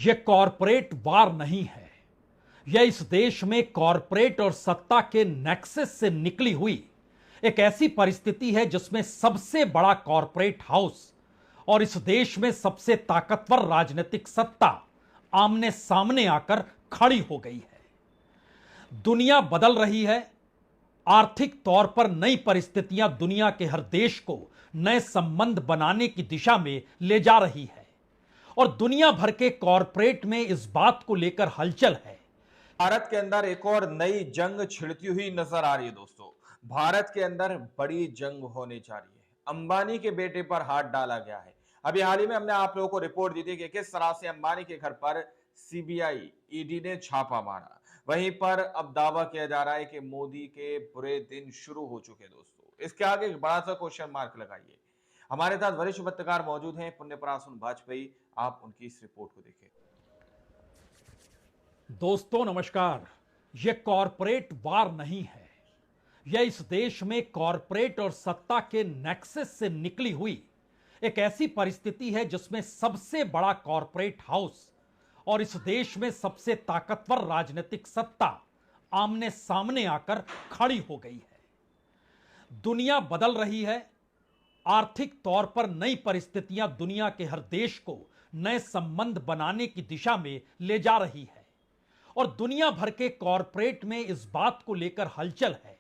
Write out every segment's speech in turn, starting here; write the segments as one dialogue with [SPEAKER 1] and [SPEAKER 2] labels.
[SPEAKER 1] यह कॉरपोरेट वार नहीं है। यह इस देश में कॉरपोरेट और सत्ता के नेक्सस से निकली हुई एक ऐसी परिस्थिति है जिसमें सबसे बड़ा कॉरपोरेट हाउस और इस देश में सबसे ताकतवर राजनीतिक सत्ता आमने सामने आकर खड़ी हो गई है। दुनिया बदल रही है। आर्थिक तौर पर नई परिस्थितियां दुनिया के हर देश को नए संबंध बनाने की दिशा में ले जा रही है और दुनिया भर के कॉरपोरेट में इस बात को लेकर हलचल है।
[SPEAKER 2] भारत के अंदर एक और नई जंग छिड़ती हुई नजर आ रही है दोस्तों। भारत के अंदर बड़ी जंग होने जा रही है। अंबानी के बेटे पर हाथ डाला गया है। अभी हाल ही में हमने आप लोगों को रिपोर्ट दी थी कि किस तरह से अंबानी के घर पर सीबीआई ईडी ने छापा मारा। वहीं पर अब दावा किया जा रहा है कि मोदी के बुरे दिन शुरू हो चुके दोस्तों। इसके आगे एक बड़ा सा क्वेश्चन मार्क लगाइए। हमारे साथ वरिष्ठ पत्रकार मौजूद हैं, पुण्य परासुन वाजपेयी। आप उनकी इस रिपोर्ट को देखें।
[SPEAKER 1] दोस्तों नमस्कार। यह कॉरपोरेट वार नहीं है। यह इस देश में कॉरपोरेट और सत्ता के नेक्सस से निकली हुई एक ऐसी परिस्थिति है जिसमें सबसे बड़ा कॉरपोरेट हाउस और इस देश में सबसे ताकतवर राजनीतिक सत्ता आमने सामने आकर खड़ी हो गई है। दुनिया बदल रही है। आर्थिक तौर पर नई परिस्थितियां दुनिया के हर देश को नए संबंध बनाने की दिशा में ले जा रही है और दुनिया भर के कॉरपोरेट में इस बात को लेकर हलचल है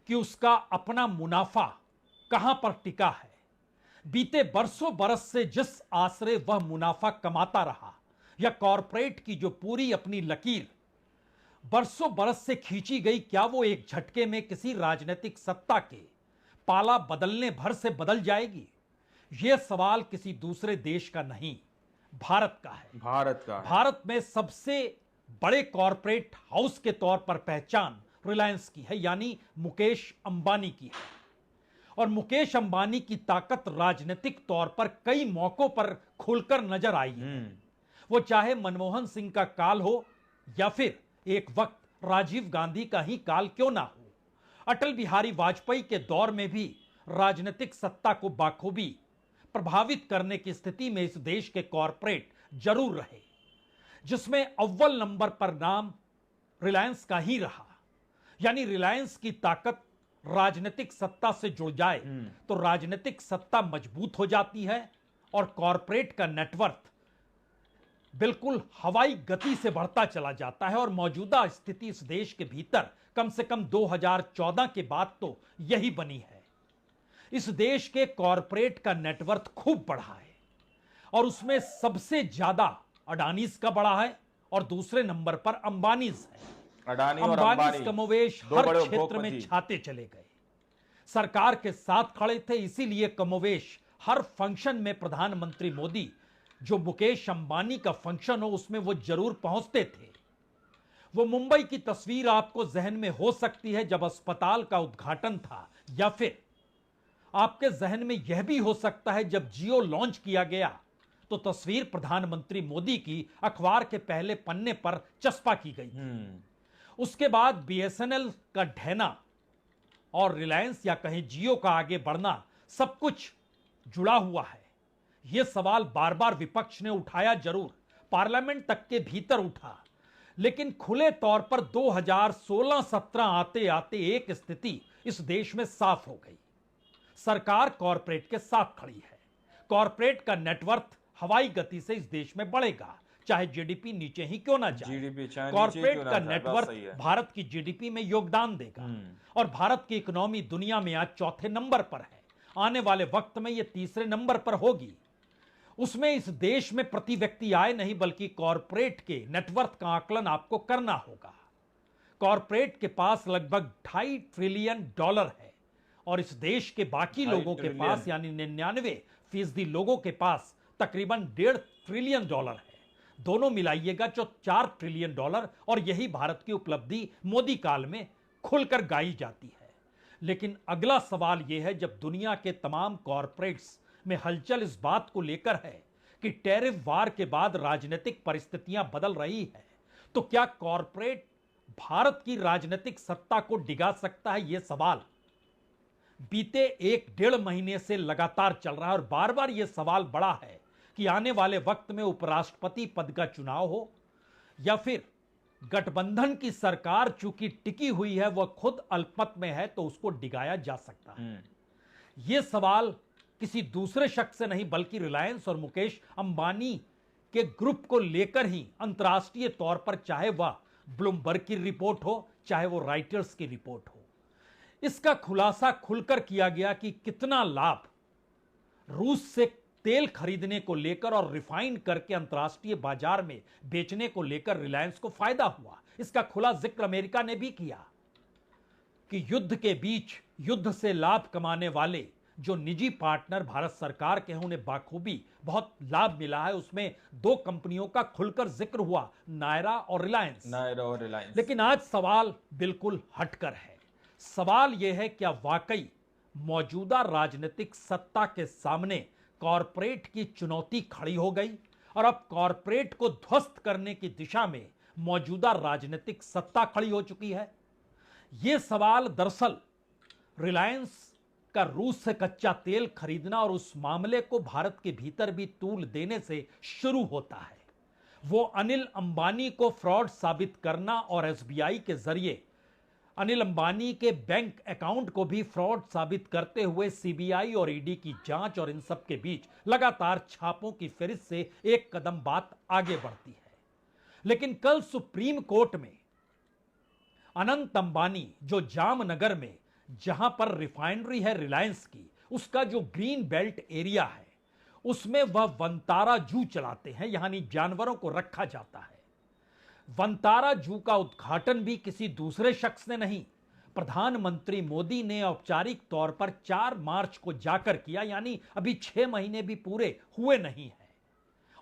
[SPEAKER 1] कि उसका अपना मुनाफा कहां पर टिका है। बीते बरसों बरस से जिस आसरे वह मुनाफा कमाता रहा या कॉरपोरेट की जो पूरी अपनी लकीर बरसों बरस से खींची गई, क्या वो एक झटके में किसी राजनीतिक सत्ता के पाला बदलने भर से बदल जाएगी? यह सवाल किसी दूसरे देश का नहीं, भारत का है। भारत में सबसे बड़े कॉरपोरेट हाउस के तौर पर पहचान रिलायंस की है, यानी मुकेश अंबानी की है। और मुकेश अंबानी की ताकत राजनीतिक तौर पर कई मौकों पर खुलकर नजर आई है। वो चाहे मनमोहन सिंह का काल हो या फिर एक वक्त राजीव गांधी का ही काल क्यों ना हो, अटल बिहारी वाजपेयी के दौर में भी राजनीतिक सत्ता को बाखूबी प्रभावित करने की स्थिति में इस देश के कॉरपोरेट जरूर रहे, जिसमें अव्वल नंबर पर नाम रिलायंस का ही रहा। यानी रिलायंस की ताकत राजनीतिक सत्ता से जुड़ जाए तो राजनीतिक सत्ता मजबूत हो जाती है और कॉरपोरेट का नेटवर्क बिल्कुल हवाई गति से बढ़ता चला जाता है। और मौजूदा स्थिति इस देश के भीतर कम से कम 2014 के बाद तो यही बनी है। इस देश के कॉरपोरेट का नेटवर्क खूब बढ़ा है और उसमें सबसे ज्यादा अडानीज का बढ़ा है और दूसरे नंबर पर अंबानीज है। अंबानीज कमोवेश हर क्षेत्र में छाते चले गए, सरकार के साथ खड़े थे, इसीलिए कमोवेश हर फंक्शन में प्रधानमंत्री मोदी जो मुकेश अंबानी का फंक्शन हो उसमें वो जरूर पहुंचते थे। वो मुंबई की तस्वीर आपको जहन में हो सकती है जब अस्पताल का उद्घाटन था, या फिर आपके जहन में यह भी हो सकता है जब जियो लॉन्च किया गया तो तस्वीर प्रधानमंत्री मोदी की अखबार के पहले पन्ने पर चस्पा की गई। उसके बाद बीएसएनएल का ढहना और रिलायंस या कहीं जियो का आगे बढ़ना सब कुछ जुड़ा हुआ है। यह सवाल बार बार विपक्ष ने उठाया, जरूर पार्लियामेंट तक के भीतर उठा, लेकिन खुले तौर पर 2016-17 आते आते एक स्थिति इस देश में साफ हो गई। सरकार कॉरपोरेट के साथ खड़ी है। कॉरपोरेट का नेटवर्क हवाई गति से इस देश में बढ़ेगा, चाहे जीडीपी नीचे ही क्यों ना जाए। कॉरपोरेट का नेटवर्क भारत की जीडीपी में योगदान देगा और भारत की इकोनॉमी दुनिया में आज चौथे नंबर पर है। आने वाले वक्त में यह तीसरे नंबर पर होगी। उसमें इस देश में प्रति व्यक्ति आय नहीं बल्कि कॉरपोरेट के नेटवर्क का आकलन आपको करना होगा। कॉरपोरेट के पास लगभग $2.5 ट्रिलियन है और इस देश के बाकी लोगों के पास यानी 99% लोगों के पास तकरीबन $1.5 ट्रिलियन है। दोनों मिलाइएगा जो $4 ट्रिलियन और यही भारत की उपलब्धि मोदी काल में खुलकर गाई जाती है। लेकिन अगला सवाल यह है, जब दुनिया के तमाम कॉरपोरेट्स में हलचल इस बात को लेकर है कि टैरिफ वार के बाद राजनीतिक परिस्थितियां बदल रही है, तो क्या कॉरपोरेट भारत की राजनीतिक सत्ता को डिगा सकता है? यह सवाल बीते 1-1.5 महीने से लगातार चल रहा है और बार बार यह सवाल बढ़ा है कि आने वाले वक्त में उपराष्ट्रपति पद का चुनाव हो, या फिर गठबंधन की सरकार चूंकि टिकी हुई है वह खुद अल्पमत में है तो उसको डिगाया जा सकता है। यह सवाल किसी दूसरे शख्स से नहीं बल्कि रिलायंस और मुकेश अंबानी के ग्रुप को लेकर ही अंतर्राष्ट्रीय तौर पर, चाहे वह ब्लूमबर्ग की रिपोर्ट हो चाहे वो राइटर्स की रिपोर्ट हो, इसका खुलासा खुलकर किया गया कि कितना लाभ रूस से तेल खरीदने को लेकर और रिफाइन करके अंतर्राष्ट्रीय बाजार में बेचने को लेकर रिलायंस को फायदा हुआ। इसका खुला जिक्र अमेरिका ने भी किया कि युद्ध के बीच युद्ध से लाभ कमाने वाले जो निजी पार्टनर भारत सरकार के हैं उन्हें बाखूबी बहुत लाभ मिला है। उसमें दो कंपनियों का खुलकर जिक्र हुआ, नायरा और रिलायंस। लेकिन आज सवाल बिल्कुल हटकर है। सवाल यह है, क्या वाकई मौजूदा राजनीतिक सत्ता के सामने कॉरपोरेट की चुनौती खड़ी हो गई और अब कॉरपोरेट को ध्वस्त करने की दिशा में मौजूदा राजनीतिक सत्ता खड़ी हो चुकी है? यह सवाल दरअसल रिलायंस का रूस से कच्चा तेल खरीदना और उस मामले को भारत के भीतर भी तूल देने से शुरू होता है। वो अनिल अंबानी को फ्रॉड साबित करना और एसबीआई के जरिए अनिल अंबानी के बैंक अकाउंट को भी फ्रॉड साबित करते हुए सीबीआई और ईडी की जांच और इन सब के बीच लगातार छापों की फेरिस्त से एक कदम बात आगे बढ़ती है। लेकिन कल सुप्रीम कोर्ट में अनंत अंबानी जो जामनगर में जहां पर रिफाइनरी है रिलायंस की, उसका जो ग्रीन बेल्ट एरिया है उसमें वह वंतारा जू चलाते हैं, यानी जानवरों को रखा जाता है। वंतारा जू का उद्घाटन भी किसी दूसरे शख्स ने नहीं, प्रधानमंत्री मोदी ने औपचारिक तौर पर 4 मार्च को जाकर किया, यानी अभी 6 महीने भी पूरे हुए नहीं है।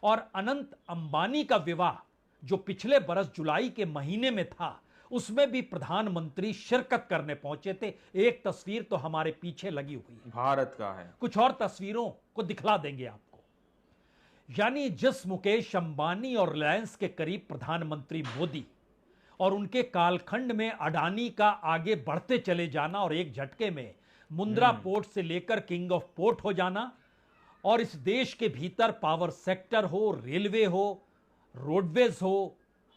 [SPEAKER 1] और अनंत अंबानी का विवाह जो पिछले बरस जुलाई के महीने में था, उसमें भी प्रधानमंत्री शिरकत करने पहुंचे थे। एक तस्वीर तो हमारे पीछे लगी हुई है,
[SPEAKER 2] भारत का है।
[SPEAKER 1] कुछ और तस्वीरों को दिखला देंगे आपको। यानी जिस मुकेश अंबानी और रिलायंस के करीब प्रधानमंत्री मोदी और उनके कालखंड में अडानी का आगे बढ़ते चले जाना और एक झटके में मुंद्रा पोर्ट से लेकर किंग ऑफ पोर्ट हो जाना, और इस देश के भीतर पावर सेक्टर हो, रेलवे हो, रोडवेज हो,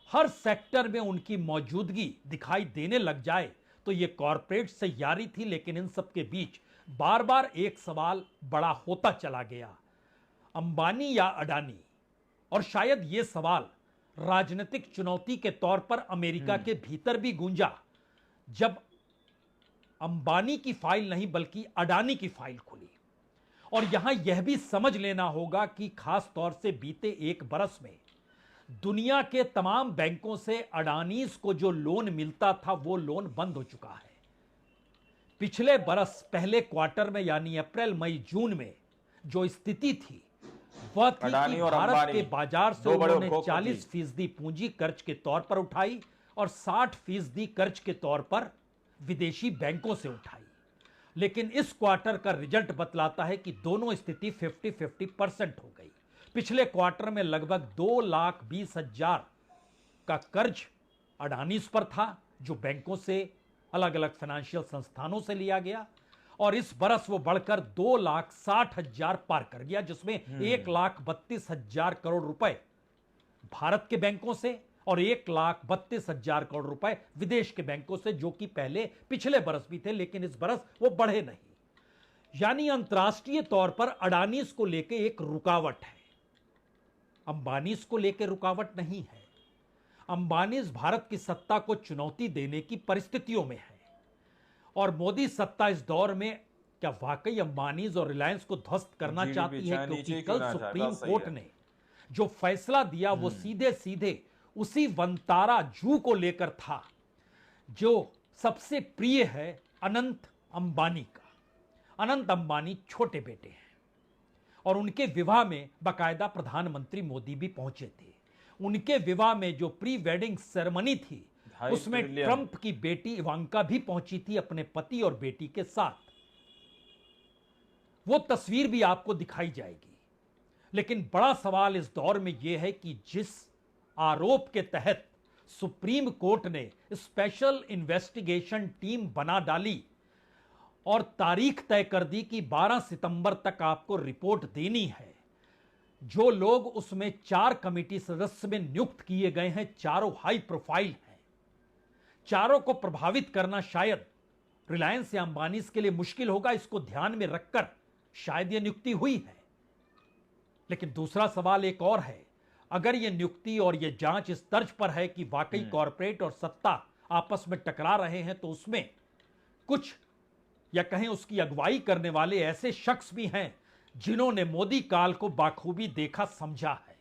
[SPEAKER 1] हर सेक्टर में उनकी मौजूदगी दिखाई देने लग जाए, तो यह कॉरपोरेट से यारी थी। लेकिन इन सब के बीच बार बार एक सवाल बड़ा होता चला गया, अंबानी या अडानी? और शायद यह सवाल राजनीतिक चुनौती के तौर पर अमेरिका के भीतर भी गूंजा जब अंबानी की फाइल नहीं बल्कि अडानी की फाइल खुली। और यहां यह भी समझ लेना होगा कि खास तौर से बीते 1 बरस में दुनिया के तमाम बैंकों से अडानीज को जो लोन मिलता था वो लोन बंद हो चुका है। पिछले बरस पहले क्वार्टर में यानी अप्रैल मई जून में जो स्थिति थी वह थी कि भारत के बाजार से उन्होंने 40% पूंजी कर्ज के तौर पर उठाई और 60% कर्ज के तौर पर विदेशी बैंकों से उठाई। लेकिन इस क्वार्टर का रिजल्ट बतलाता है कि दोनों स्थिति 50-50% हो गई। पिछले क्वार्टर में लगभग 2,20,000 का कर्ज अडानीज पर था जो बैंकों से, अलग अलग फाइनेंशियल संस्थानों से लिया गया, और इस बरस वो बढ़कर 2,60,000 पार कर गया, जिसमें 1,32,000 करोड़ रुपए भारत के बैंकों से और 1,32,000 करोड़ रुपए विदेश के बैंकों से, जो कि पहले पिछले बरस भी थे लेकिन इस बरस वो बढ़े नहीं। यानी अंतर्राष्ट्रीय तौर पर अडानीज को लेकर एक रुकावट है, अंबानीज को लेकर रुकावट नहीं है। अंबानीज भारत की सत्ता को चुनौती देने की परिस्थितियों में है और मोदी सत्ता इस दौर में क्या वाकई अंबानीज और रिलायंस को ध्वस्त करना चाहती है? क्योंकि कल सुप्रीम कोर्ट ने जो फैसला दिया वो सीधे सीधे उसी वंतारा जू को लेकर था जो सबसे प्रिय है अनंत अंबानी का। अनंत अंबानी छोटे बेटे हैं और उनके विवाह में बाकायदा प्रधानमंत्री मोदी भी पहुंचे थे। उनके विवाह में जो प्री वेडिंग सेरेमनी थी उसमें ट्रंप की बेटी इवांका भी पहुंची थी अपने पति और बेटी के साथ। वो तस्वीर भी आपको दिखाई जाएगी। लेकिन बड़ा सवाल इस दौर में यह है कि जिस आरोप के तहत सुप्रीम कोर्ट ने स्पेशल इन्वेस्टिगेशन टीम बना डाली और तारीख तय कर दी कि 12 सितंबर तक आपको रिपोर्ट देनी है, जो लोग उसमें 4 कमेटी सदस्य में नियुक्त किए गए हैं, चारों हाई प्रोफाइल हैं। चारों को प्रभावित करना शायद रिलायंस या अंबानी के लिए मुश्किल होगा, इसको ध्यान में रखकर शायद यह नियुक्ति हुई है। लेकिन दूसरा सवाल एक और है, अगर यह नियुक्ति और यह जांच इस तर्ज पर है कि वाकई कॉरपोरेट और सत्ता आपस में टकरा रहे हैं, तो उसमें कुछ या कहें उसकी अगुवाई करने वाले ऐसे शख्स भी हैं जिन्होंने मोदी काल को बाखूबी देखा समझा है।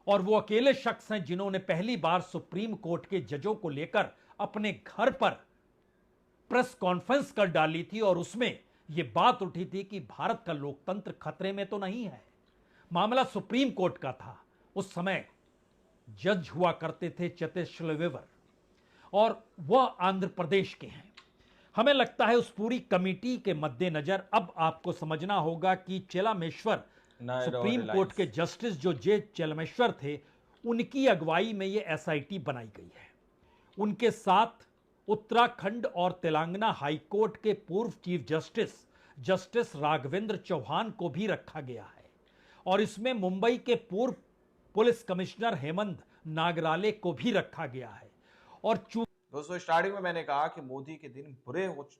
[SPEAKER 1] और वो अकेले शख्स हैं जिन्होंने पहली बार सुप्रीम कोर्ट के जजों को लेकर अपने घर पर प्रेस कॉन्फ्रेंस कर डाली थी और उसमें यह बात उठी थी कि भारत का लोकतंत्र खतरे में तो नहीं है। मामला सुप्रीम कोर्ट का था। उस समय जज हुआ करते थे चतेश्वर वेवर और वह आंध्र प्रदेश के हैं। हमें लगता है उस पूरी कमेटी के मद्देनजर अब आपको समझना होगा कि चेलामेश्वर सुप्रीम कोर्ट के जस्टिस जो जे चेलामेश्वर थे, उनकी अगुवाई में यह एसआईटी बनाई गई है। उनके साथ उत्तराखंड और तेलंगाना हाईकोर्ट के पूर्व चीफ जस्टिस राघवेंद्र चौहान को भी रखा गया है और इसमें मुंबई के पूर्व पुलिस कमिश्नर हेमंत नागराले को भी रखा गया है। और
[SPEAKER 2] दोस्तों, स्टार्टिंग में मैंने कहा कि मोदी के दिन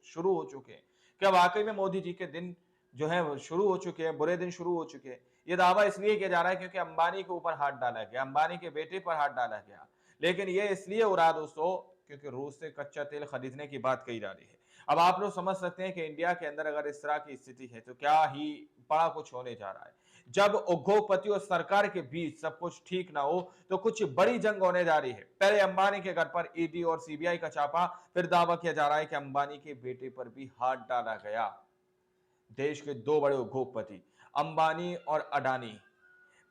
[SPEAKER 2] शुरू हो चुके हैं। क्या वाकई में मोदी जी के दिन जो है वो शुरू हो चुके हैं, बुरे दिन शुरू हो चुके हैं? ये दावा इसलिए किया जा रहा है क्योंकि अंबानी के ऊपर हाथ डाला गया, अंबानी के बेटे पर हाथ डाला गया। लेकिन ये इसलिए हो रहा दोस्तों क्योंकि रूस से कच्चा तेल खरीदने की बात कही जा रही है। अब आप लोग समझ सकते हैं कि इंडिया के अंदर अगर इस तरह की स्थिति है तो क्या ही बड़ा कुछ होने जा रहा है। जब उद्योगपति और सरकार के बीच सब कुछ ठीक ना हो तो कुछ बड़ी जंग होने जा रही है। पहले अंबानी के घर पर ईडी और सीबीआई का छापा, फिर दावा किया जा रहा है कि अंबानी के बेटे पर भी हाथ डाला गया। देश के दो बड़े उद्योगपति अंबानी और अडानी।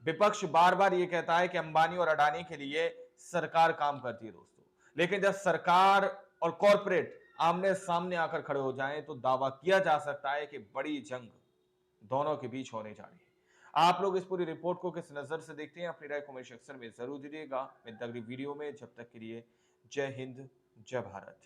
[SPEAKER 2] विपक्ष बार बार यह कहता है कि अंबानी और अडानी के लिए सरकार काम करती है दोस्तों, लेकिन जब सरकार और कॉरपोरेट आमने सामने आकर खड़े हो जाएं तो दावा किया जा सकता है कि बड़ी जंग दोनों के बीच होने जा रही है। आप लोग इस पूरी रिपोर्ट को किस नजर से देखते हैं? अपनी राय कमेंट सेक्शन में जरूर दीजिएगा। मिलते हैं अगली वीडियो में, जब तक के लिए जय हिंद, जय भारत।